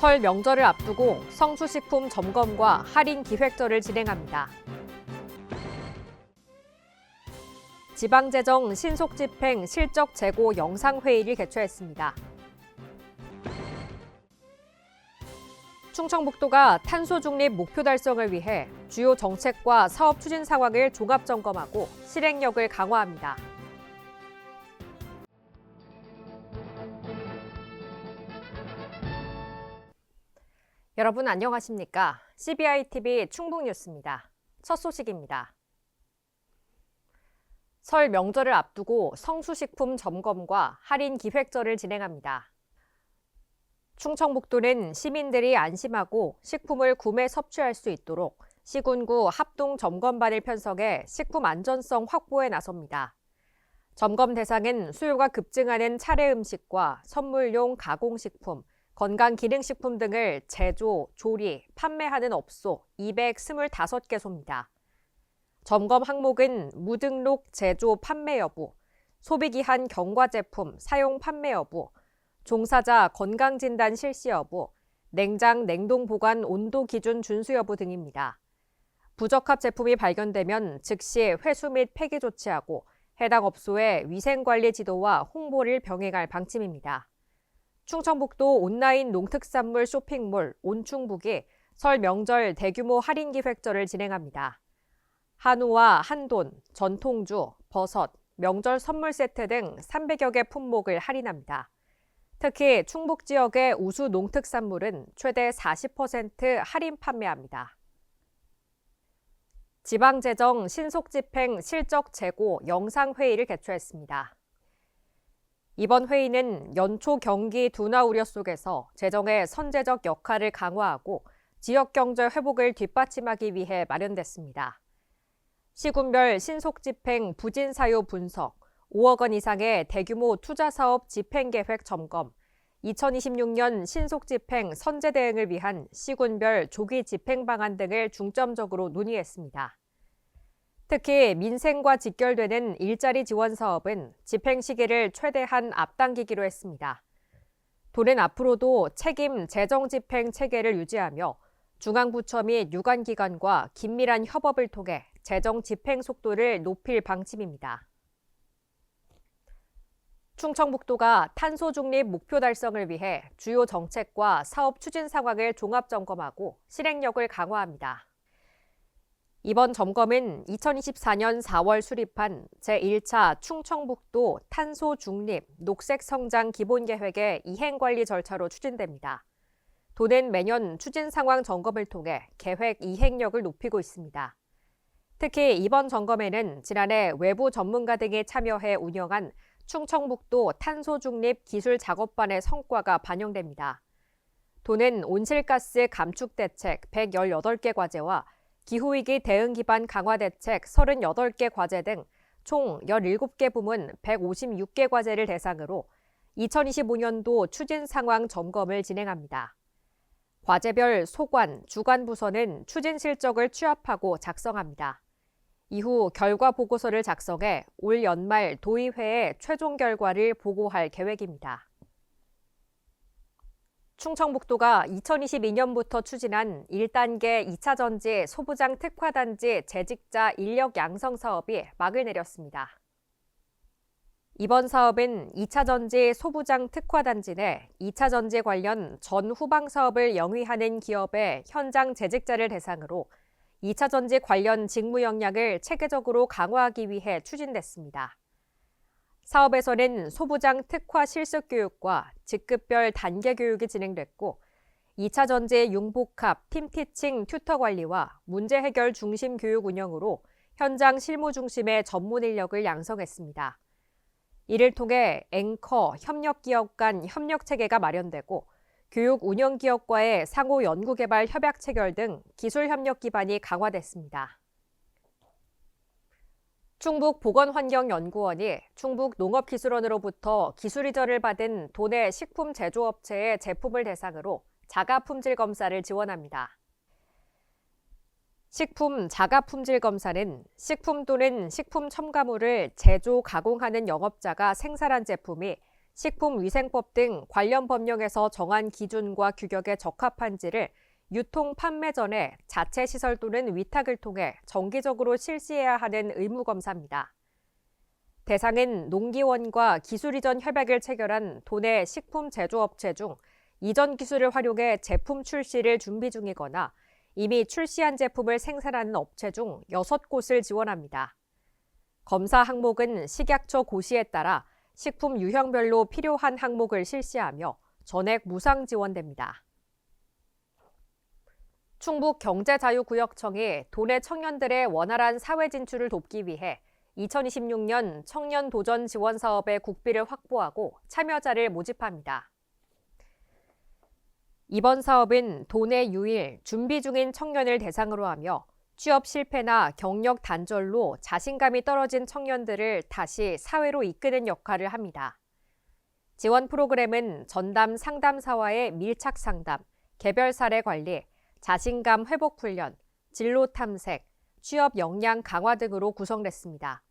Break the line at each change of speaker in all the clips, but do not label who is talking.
설 명절을 앞두고 성수식품 점검과 할인 기획전을 진행합니다. 지방재정 신속집행 실적 재고 영상회의를 개최했습니다. 충청북도가 탄소 중립 목표 달성을 위해 주요 정책과 사업 추진 상황을 종합 점검하고 실행력을 강화합니다. 여러분 안녕하십니까? CBI-TV 충북뉴스입니다. 첫 소식입니다. 설 명절을 앞두고 성수식품 점검과 할인 기획전을 진행합니다. 충청북도는 시민들이 안심하고 식품을 구매 섭취할 수 있도록 시군구 합동 점검반을 편성해 식품 안전성 확보에 나섭니다. 점검 대상은 수요가 급증하는 차례 음식과 선물용 가공식품, 건강기능식품 등을 제조, 조리, 판매하는 업소 225개소입니다. 점검 항목은 무등록 제조 판매 여부, 소비기한 경과 제품 사용 판매 여부, 종사자 건강진단 실시 여부, 냉장, 냉동 보관 온도 기준 준수 여부 등입니다. 부적합 제품이 발견되면 즉시 회수 및 폐기 조치하고 해당 업소의 위생관리 지도와 홍보를 병행할 방침입니다. 충청북도 온라인 농특산물 쇼핑몰 온충북이 설 명절 대규모 할인 기획전을 진행합니다. 한우와 한돈, 전통주, 버섯, 명절 선물 세트 등 300여 개 품목을 할인합니다. 특히 충북 지역의 우수 농특산물은 최대 40% 할인 판매합니다. 지방재정 신속집행 실적 재고 영상회의를 개최했습니다. 이번 회의는 연초 경기 둔화 우려 속에서 재정의 선제적 역할을 강화하고 지역 경제 회복을 뒷받침하기 위해 마련됐습니다. 시군별 신속집행 부진 사유 분석, 5억 원 이상의 대규모 투자사업 집행계획 점검, 2026년 신속집행 선제 대응을 위한 시군별 조기 집행 방안 등을 중점적으로 논의했습니다. 특히 민생과 직결되는 일자리 지원 사업은 집행 시기를 최대한 앞당기기로 했습니다. 도는 앞으로도 책임 재정 집행 체계를 유지하며 중앙부처 및 유관기관과 긴밀한 협업을 통해 재정 집행 속도를 높일 방침입니다. 충청북도가 탄소 중립 목표 달성을 위해 주요 정책과 사업 추진 상황을 종합 점검하고 실행력을 강화합니다. 이번 점검은 2024년 4월 수립한 제1차 충청북도 탄소 중립 녹색 성장 기본계획의 이행관리 절차로 추진됩니다. 도는 매년 추진 상황 점검을 통해 계획 이행력을 높이고 있습니다. 특히 이번 점검에는 지난해 외부 전문가 등이 참여해 운영한 충청북도 탄소 중립 기술 작업반의 성과가 반영됩니다. 도는 온실가스 감축 대책 118개 과제와 기후위기 대응 기반 강화 대책 38개 과제 등 총 17개 부문 156개 과제를 대상으로 2025년도 추진 상황 점검을 진행합니다. 과제별 소관, 주관 부서는 추진 실적을 취합하고 작성합니다. 이후 결과 보고서를 작성해 올 연말 도의회에 최종 결과를 보고할 계획입니다. 충청북도가 2022년부터 추진한 1단계 2차 전지 소부장 특화단지 재직자 인력 양성 사업이 막을 내렸습니다. 이번 사업은 2차 전지 소부장 특화단지 내 2차 전지 관련 전 후방 사업을 영위하는 기업의 현장 재직자를 대상으로 2차 전지 관련 직무 역량을 체계적으로 강화하기 위해 추진됐습니다. 사업에서는 소부장 특화 실습 교육과 직급별 단계 교육이 진행됐고 2차 전지 융복합 팀티칭 튜터 관리와 문제 해결 중심 교육 운영으로 현장 실무 중심의 전문 인력을 양성했습니다. 이를 통해 앵커, 협력기업 간 협력 체계가 마련되고 교육 운영 기업과의 상호 연구개발 협약 체결 등 기술 협력 기반이 강화됐습니다. 충북보건환경연구원이 충북농업기술원으로부터 기술 이전을 받은 도내 식품 제조업체의 제품을 대상으로 자가 품질 검사를 지원합니다. 식품 자가 품질 검사는 식품 또는 식품 첨가물을 제조, 가공하는 영업자가 생산한 제품이 식품위생법 등 관련 법령에서 정한 기준과 규격에 적합한지를 유통 판매 전에 자체 시설 또는 위탁을 통해 정기적으로 실시해야 하는 의무 검사입니다. 대상은 농기원과 기술 이전 협약을 체결한 도내 식품 제조업체 중 이전 기술을 활용해 제품 출시를 준비 중이거나 이미 출시한 제품을 생산하는 업체 중 6곳을 지원합니다. 검사 항목은 식약처 고시에 따라 식품 유형별로 필요한 항목을 실시하며 전액 무상 지원됩니다. 충북경제자유구역청이 도내 청년들의 원활한 사회 진출을 돕기 위해 2026년 청년 도전 지원 사업에 국비를 확보하고 참여자를 모집합니다. 이번 사업은 도내 유일 준비 중인 청년을 대상으로 하며 취업 실패나 경력 단절로 자신감이 떨어진 청년들을 다시 사회로 이끄는 역할을 합니다. 지원 프로그램은 전담 상담사와의 밀착 상담, 개별 사례 관리, 자신감 회복 훈련, 진로 탐색, 취업 역량 강화 등으로 구성됐습니다.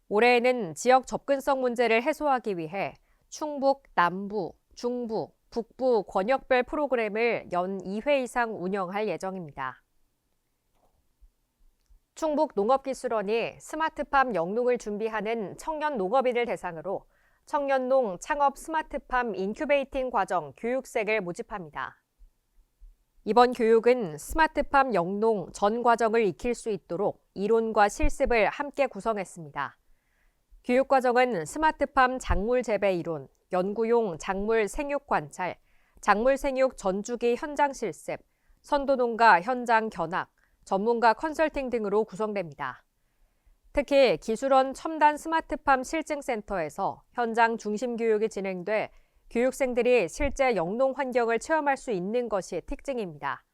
올해에는 지역 접근성 문제를 해소하기 위해 충북 남부, 중부, 북부 권역별 프로그램을 연 2회 이상 운영할 예정입니다. 충북농업기술원이 스마트팜 영농을 준비하는 청년 농업인을 대상으로 청년농 창업 스마트팜 인큐베이팅 과정 교육생을 모집합니다. 이번 교육은 스마트팜 영농 전 과정을 익힐 수 있도록 이론과 실습을 함께 구성했습니다. 교육과정은 스마트팜 작물 재배 이론, 연구용 작물 생육 관찰, 작물 생육 전주기 현장 실습, 선도농가 현장 견학, 전문가 컨설팅 등으로 구성됩니다. 특히 기술원 첨단 스마트팜 실증센터에서 현장 중심 교육이 진행돼 교육생들이 실제 영농 환경을 체험할 수 있는 것이 특징입니다.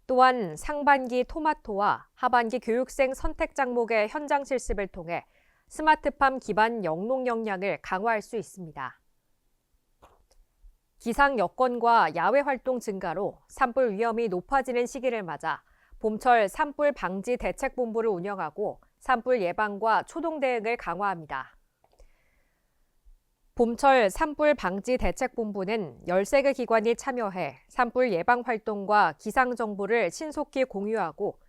또한 상반기 토마토와 하반기 교육생 선택 작목의 현장 실습을 통해 스마트팜 기반 영농 역량을 강화할 수 있습니다. 기상 여건과 야외 활동 증가로 산불 위험이 높아지는 시기를 맞아 봄철 산불 방지 대책본부를 운영하고 산불 예방과 초동 대응을 강화합니다. 봄철 산불 방지 대책본부는 13개 기관이 참여해 산불 예방 활동과 기상 정보를 신속히 공유하고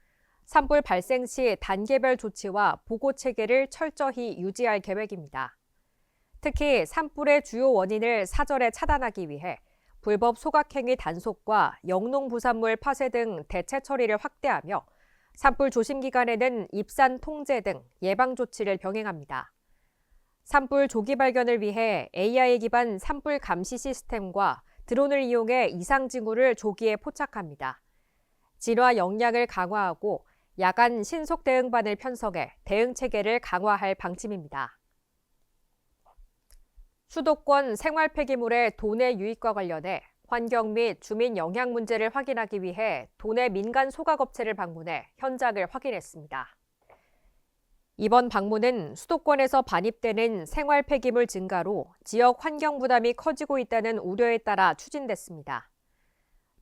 산불 발생 시 단계별 조치와 보고 체계를 철저히 유지할 계획입니다. 특히 산불의 주요 원인을 사전에 차단하기 위해 불법 소각행위 단속과 영농부산물 파쇄 등 대체 처리를 확대하며 산불 조심 기간에는 입산 통제 등 예방 조치를 병행합니다. 산불 조기 발견을 위해 AI 기반 산불 감시 시스템과 드론을 이용해 이상 징후를 조기에 포착합니다. 진화 역량을 강화하고 야간 신속 대응반을 편성해 대응 체계를 강화할 방침입니다. 수도권 생활 폐기물의 도내 유입과 관련해 환경 및 주민 영향 문제를 확인하기 위해 도내 민간 소각업체를 방문해 현장을 확인했습니다. 이번 방문은 수도권에서 반입되는 생활 폐기물 증가로 지역 환경 부담이 커지고 있다는 우려에 따라 추진됐습니다.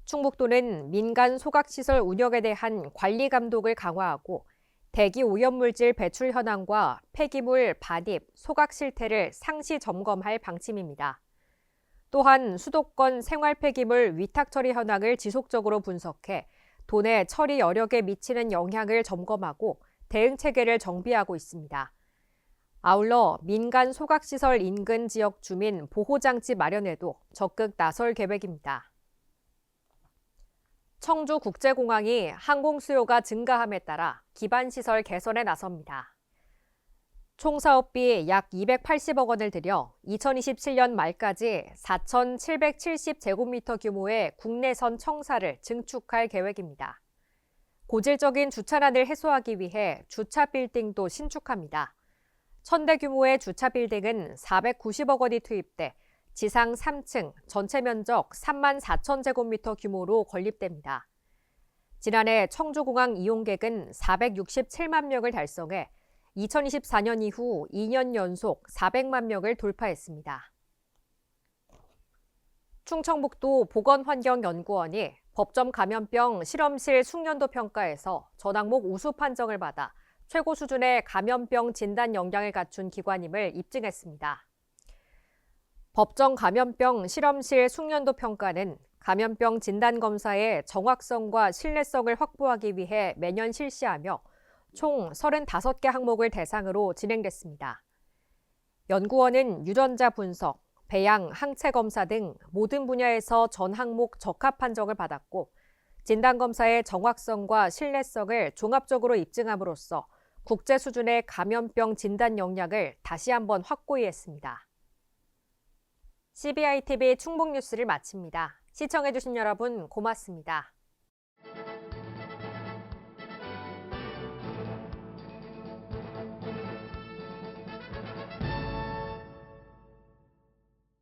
충북도는 민간 소각시설 운영에 대한 관리 감독을 강화하고 대기 오염물질 배출 현황과 폐기물 반입, 소각 실태를 상시 점검할 방침입니다. 또한 수도권 생활 폐기물 위탁 처리 현황을 지속적으로 분석해 도내 처리 여력에 미치는 영향을 점검하고 대응 체계를 정비하고 있습니다. 아울러 민간 소각시설 인근 지역 주민 보호장치 마련에도 적극 나설 계획입니다. 청주국제공항이 항공 수요가 증가함에 따라 기반시설 개선에 나섭니다. 총 사업비 약 280억 원을 들여 2027년 말까지 4,770제곱미터 규모의 국내선 청사를 증축할 계획입니다. 고질적인 주차난을 해소하기 위해 주차 빌딩도 신축합니다. 1,000대 규모의 주차 빌딩은 490억 원이 투입돼 지상 3층, 전체 면적 3만 4천 제곱미터 규모로 건립됩니다. 지난해 청주공항 이용객은 467만 명을 달성해 2024년 이후 2년 연속 400만 명을 돌파했습니다. 충청북도 보건환경연구원이 법정 감염병 실험실 숙련도 평가에서 전항목 우수 판정을 받아 최고 수준의 감염병 진단 역량을 갖춘 기관임을 입증했습니다. 법정 감염병 실험실 숙련도 평가는 감염병 진단검사의 정확성과 신뢰성을 확보하기 위해 매년 실시하며 총 35개 항목을 대상으로 진행됐습니다. 연구원은 유전자 분석, 배양, 항체 검사 등 모든 분야에서 전 항목 적합 판정을 받았고, 진단검사의 정확성과 신뢰성을 종합적으로 입증함으로써 국제 수준의 감염병 진단 역량을 다시 한번 확고히 했습니다. CBI TV 충북 뉴스를 마칩니다. 시청해주신 여러분 고맙습니다.